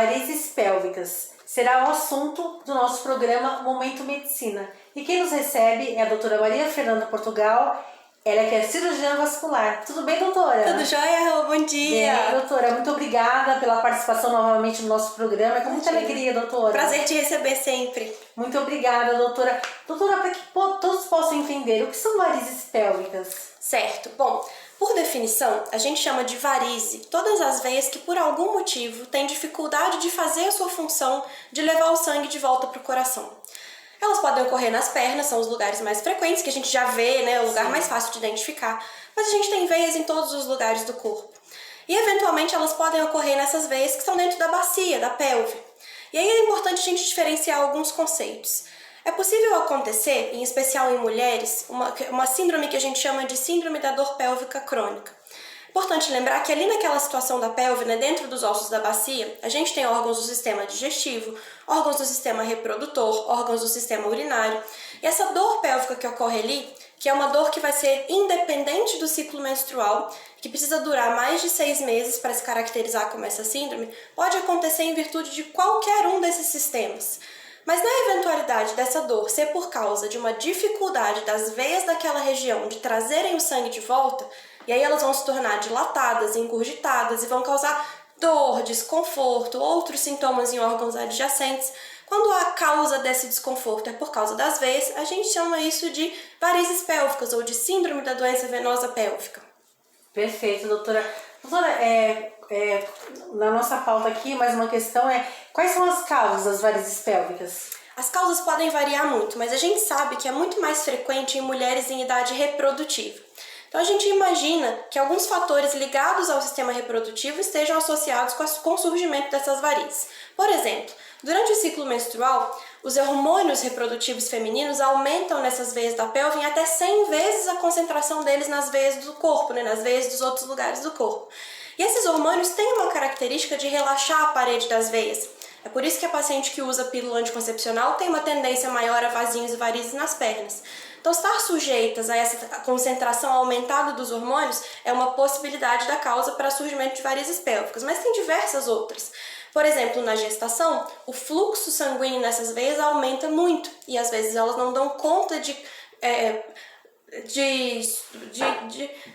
varizes pélvicas. Será o assunto do nosso programa Momento Medicina. E quem nos recebe é a doutora Maria Fernanda Portugal, ela que é cirurgiã vascular. Tudo bem, doutora? Tudo jóia, Rô? Bom dia! Bem, doutora, muito obrigada pela participação novamente no nosso programa. É com muita alegria, doutora. Prazer te receber sempre. Muito obrigada, doutora. Doutora, para que todos possam entender, o que são varizes pélvicas? Certo. Bom, por definição, a gente chama de varize todas as veias que por algum motivo têm dificuldade de fazer a sua função de levar o sangue de volta para o coração. Elas podem ocorrer nas pernas, são os lugares mais frequentes, que a gente já vê, né? O lugar mais fácil de identificar. Mas a gente tem veias em todos os lugares do corpo. E, eventualmente, elas podem ocorrer nessas veias que estão dentro da bacia, da pelve. E aí é importante a gente diferenciar alguns conceitos. É possível acontecer, em especial em mulheres, uma síndrome que a gente chama de síndrome da dor pélvica crônica. Importante lembrar que ali naquela situação da pelve, né, dentro dos ossos da bacia, a gente tem órgãos do sistema digestivo, órgãos do sistema reprodutor, órgãos do sistema urinário. E essa dor pélvica que ocorre ali, que é uma dor que vai ser independente do ciclo menstrual, que precisa durar mais de 6 meses para se caracterizar como essa síndrome, pode acontecer em virtude de qualquer um desses sistemas. Mas na eventualidade dessa dor ser por causa de uma dificuldade das veias daquela região de trazerem o sangue de volta, e aí elas vão se tornar dilatadas, engurgitadas e vão causar dor, desconforto, outros sintomas em órgãos adjacentes. Quando a causa desse desconforto é por causa das veias, a gente chama isso de varizes pélvicas ou de síndrome da doença venosa pélvica. Perfeito, doutora. Doutora, na nossa pauta aqui, mais uma questão quais são as causas das varizes pélvicas? As causas podem variar muito, mas a gente sabe que é muito mais frequente em mulheres em idade reprodutiva. Então a gente imagina que alguns fatores ligados ao sistema reprodutivo estejam associados com o surgimento dessas varizes. Por exemplo, durante o ciclo menstrual, os hormônios reprodutivos femininos aumentam nessas veias da pelve em até 100 vezes a concentração deles nas veias do corpo, né, nas veias dos outros lugares do corpo. E esses hormônios têm uma característica de relaxar a parede das veias. É por isso que a paciente que usa pílula anticoncepcional tem uma tendência maior a vasinhos e varizes nas pernas. Então, estar sujeitas a essa concentração aumentada dos hormônios é uma possibilidade da causa para surgimento de varizes pélvicas, mas tem diversas outras. Por exemplo, na gestação, o fluxo sanguíneo nessas veias aumenta muito e às vezes elas não dão conta de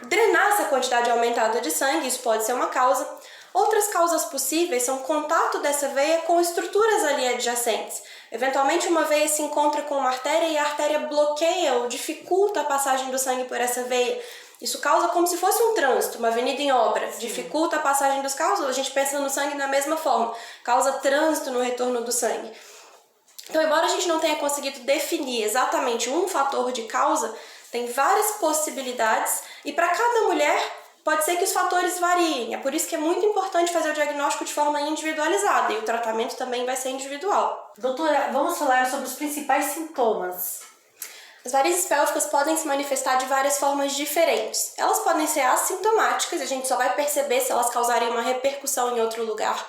drenar essa quantidade aumentada de sangue, isso pode ser uma causa. Outras causas possíveis são o contato dessa veia com estruturas ali adjacentes. Eventualmente uma veia se encontra com uma artéria e a artéria bloqueia ou dificulta a passagem do sangue por essa veia. Isso causa como se fosse um trânsito, uma avenida em obra. Sim. Dificulta a passagem dos carros, a gente pensa no sangue da mesma forma. Causa trânsito no retorno do sangue. Então, embora a gente não tenha conseguido definir exatamente um fator de causa, tem várias possibilidades e para cada mulher pode ser que os fatores variem. É por isso que é muito importante fazer o diagnóstico de forma individualizada e o tratamento também vai ser individual. Doutora, vamos falar sobre os principais sintomas. As varizes pélvicas podem se manifestar de várias formas diferentes. Elas podem ser assintomáticas, a gente só vai perceber se elas causarem uma repercussão em outro lugar.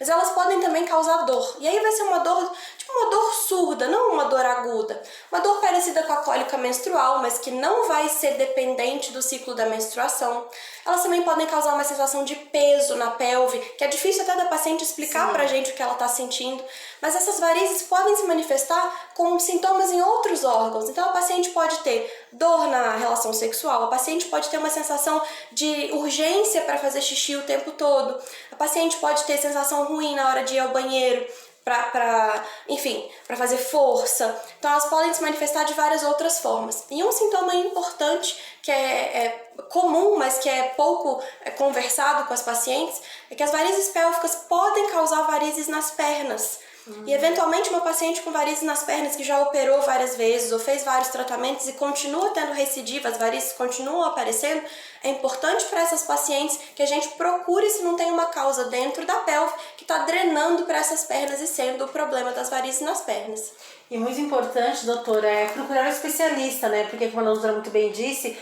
Mas elas podem também causar dor. E aí vai ser uma dor, tipo uma dor surda, não uma dor aguda. Uma dor parecida com a cólica menstrual, mas que não vai ser dependente do ciclo da menstruação. Elas também podem causar uma sensação de peso na pelve, que é difícil até da paciente explicar pra gente o que ela está sentindo. Mas essas varizes podem se manifestar com sintomas em outros órgãos. Então a paciente pode ter dor na relação sexual, a paciente pode ter uma sensação de urgência para fazer xixi o tempo todo, a paciente pode ter sensação ruim na hora de ir ao banheiro, para fazer força. Então elas podem se manifestar de várias outras formas. E um sintoma importante que é comum, mas que é pouco conversado com as pacientes, é que as varizes pélvicas podem causar varizes nas pernas. E eventualmente uma paciente com varizes nas pernas que já operou várias vezes ou fez vários tratamentos e continua tendo recidiva, as varizes continuam aparecendo, é importante para essas pacientes que a gente procure se não tem uma causa dentro da pelve que está drenando para essas pernas e sendo o problema das varizes nas pernas. E muito importante, doutora, é procurar um especialista, né? Porque, como a doutora muito bem disse,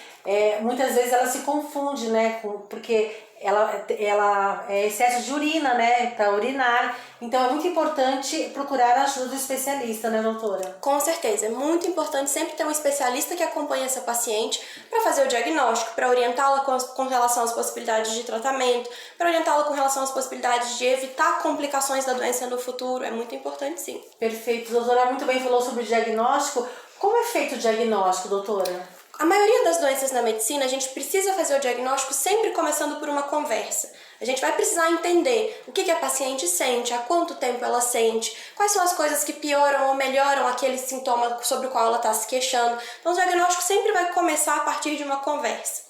muitas vezes ela se confunde, né? Porque ela é excesso de urina, né, para urinar. Então é muito importante procurar a ajuda do especialista, né, doutora? Com certeza, é muito importante sempre ter um especialista que acompanhe essa paciente para fazer o diagnóstico, para orientá-la com relação às possibilidades de tratamento, para orientá-la com relação às possibilidades de evitar complicações da doença no futuro. É muito importante, sim. Perfeito. Doutora, muito bem falou sobre o diagnóstico. Como é feito o diagnóstico, doutora? A maioria das doenças na medicina, a gente precisa fazer o diagnóstico sempre começando por uma conversa. A gente vai precisar entender o que a paciente sente, há quanto tempo ela sente, quais são as coisas que pioram ou melhoram aquele sintoma sobre o qual ela está se queixando. Então, o diagnóstico sempre vai começar a partir de uma conversa.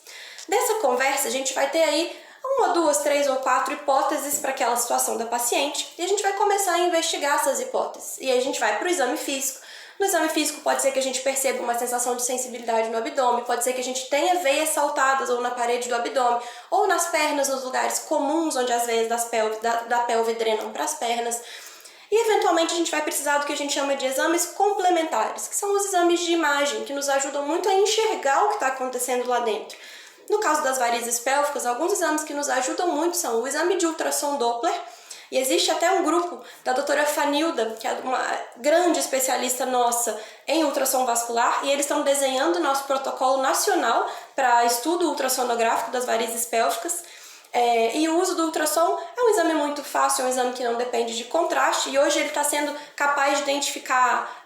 Dessa conversa, a gente vai ter aí 1, 2, 3 ou 4 hipóteses para aquela situação da paciente e a gente vai começar a investigar essas hipóteses. E aí a gente vai para o exame físico. No exame físico pode ser que a gente perceba uma sensação de sensibilidade no abdômen, pode ser que a gente tenha veias saltadas ou na parede do abdômen, ou nas pernas, nos lugares comuns onde as veias da pelve drenam para as pernas. E eventualmente a gente vai precisar do que a gente chama de exames complementares, que são os exames de imagem, que nos ajudam muito a enxergar o que está acontecendo lá dentro. No caso das varizes pélvicas, alguns exames que nos ajudam muito são o exame de ultrassom Doppler, e existe até um grupo da doutora Fanilda, que é uma grande especialista nossa em ultrassom vascular, e eles estão desenhando o nosso protocolo nacional para estudo ultrassonográfico das varizes pélvicas. E o uso do ultrassom é um exame muito fácil, é um exame que não depende de contraste, e hoje ele está sendo capaz de identificar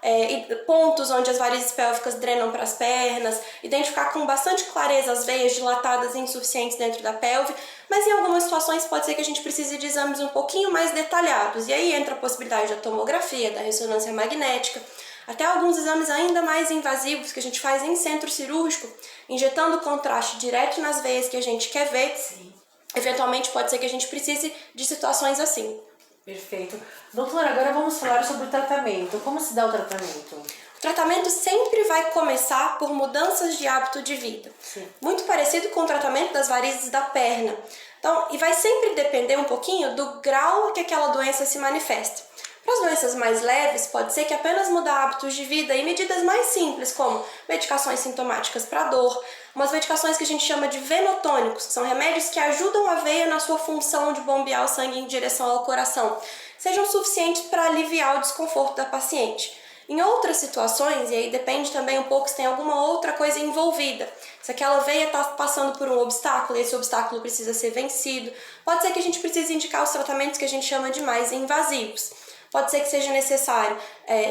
pontos onde as varizes pélvicas drenam para as pernas, identificar com bastante clareza as veias dilatadas e insuficientes dentro da pelve, mas em algumas situações pode ser que a gente precise de exames um pouquinho mais detalhados, e aí entra a possibilidade da tomografia, da ressonância magnética, até alguns exames ainda mais invasivos que a gente faz em centro cirúrgico, injetando contraste direto nas veias que a gente quer ver. Sim. Eventualmente pode ser que a gente precise de situações assim. Perfeito. Doutora, agora vamos falar sobre o tratamento. Como se dá o tratamento? O tratamento sempre vai começar por mudanças de hábito de vida. Sim. Muito parecido com o tratamento das varizes da perna. Então, e vai sempre depender um pouquinho do grau que aquela doença se manifesta. Para as doenças mais leves, pode ser que apenas mudar hábitos de vida e medidas mais simples, como medicações sintomáticas para dor, umas medicações que a gente chama de venotônicos, que são remédios que ajudam a veia na sua função de bombear o sangue em direção ao coração, sejam suficientes para aliviar o desconforto da paciente. Em outras situações, e aí depende também um pouco se tem alguma outra coisa envolvida, se aquela veia está passando por um obstáculo e esse obstáculo precisa ser vencido, pode ser que a gente precise indicar os tratamentos que a gente chama de mais invasivos. Pode ser que seja necessário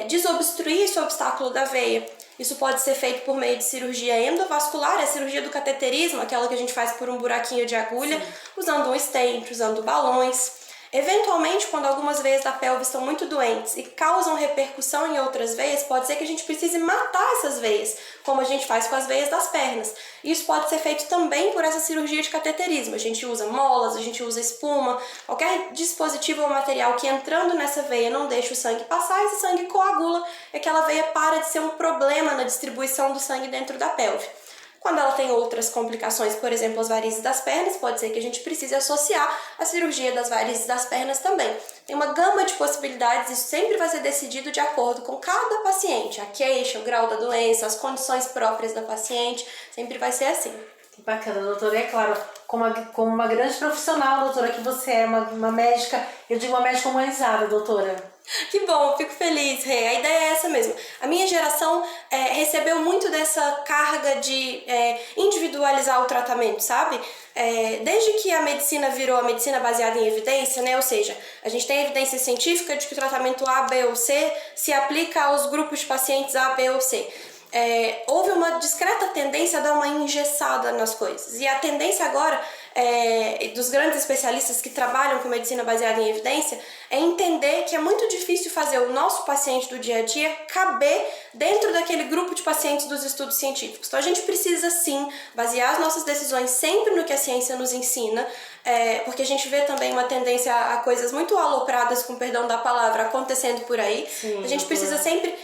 desobstruir esse obstáculo da veia. Isso pode ser feito por meio de cirurgia endovascular, a cirurgia do cateterismo, aquela que a gente faz por um buraquinho de agulha, usando um stent, usando balões. Eventualmente, quando algumas veias da pelve estão muito doentes e causam repercussão em outras veias, pode ser que a gente precise matar essas veias, como a gente faz com as veias das pernas. Isso pode ser feito também por essa cirurgia de cateterismo. A gente usa molas, a gente usa espuma, qualquer dispositivo ou material que entrando nessa veia não deixa o sangue passar, esse sangue coagula e aquela veia para de ser um problema na distribuição do sangue dentro da pelve. Quando ela tem outras complicações, por exemplo, as varizes das pernas, pode ser que a gente precise associar a cirurgia das varizes das pernas também. Tem uma gama de possibilidades, isso sempre vai ser decidido de acordo com cada paciente. A queixa, o grau da doença, as condições próprias da paciente, sempre vai ser assim. Que bacana, doutora. É claro, como uma grande profissional, doutora, que você é uma médica, eu digo uma médica humanizada, doutora. Que bom, fico feliz, Rê. A ideia é essa mesmo. A minha geração recebeu muito dessa carga de individualizar o tratamento, sabe? Desde que a medicina virou a medicina baseada em evidência, né? Ou seja, a gente tem evidência científica de que o tratamento A, B ou C se aplica aos grupos de pacientes A, B ou C. Houve uma discreta tendência a dar uma engessada nas coisas. E a tendência agora dos grandes especialistas que trabalham com medicina baseada em evidência é entender que é muito difícil fazer o nosso paciente do dia a dia caber dentro daquele grupo de pacientes dos estudos científicos. Então a gente precisa sim basear as nossas decisões sempre no que a ciência nos ensina, porque a gente vê também uma tendência a coisas muito alopradas, com perdão da palavra, acontecendo por aí. Sim, a gente precisa sempre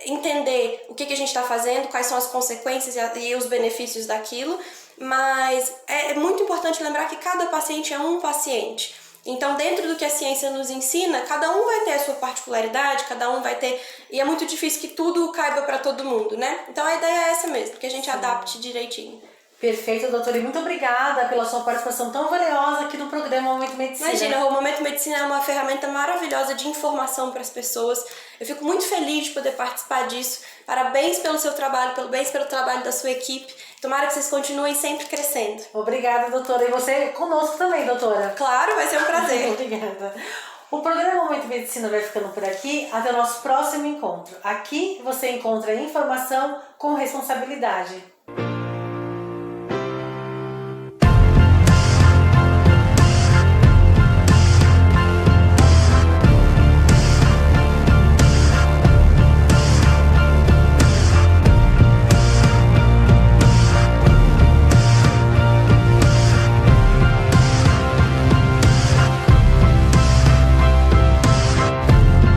entender o que a gente está fazendo, quais são as consequências e os benefícios daquilo, mas é muito importante lembrar que cada paciente é um paciente. Então, dentro do que a ciência nos ensina, cada um vai ter a sua particularidade, cada um vai ter... E é muito difícil que tudo caiba para todo mundo, né? Então, a ideia é essa mesmo, que a gente adapte direitinho. Perfeito, doutora. E muito obrigada pela sua participação tão valiosa aqui no programa Momento Medicina. Imagina, o Momento Medicina é uma ferramenta maravilhosa de informação para as pessoas. Eu fico muito feliz de poder participar disso. Parabéns pelo seu trabalho, parabéns pelo trabalho da sua equipe. Tomara que vocês continuem sempre crescendo. Obrigada, doutora. E você conosco também, doutora. Claro, vai ser um prazer. Obrigada. O programa Momento Medicina vai ficando por aqui. Até o nosso próximo encontro. Aqui você encontra informação com responsabilidade.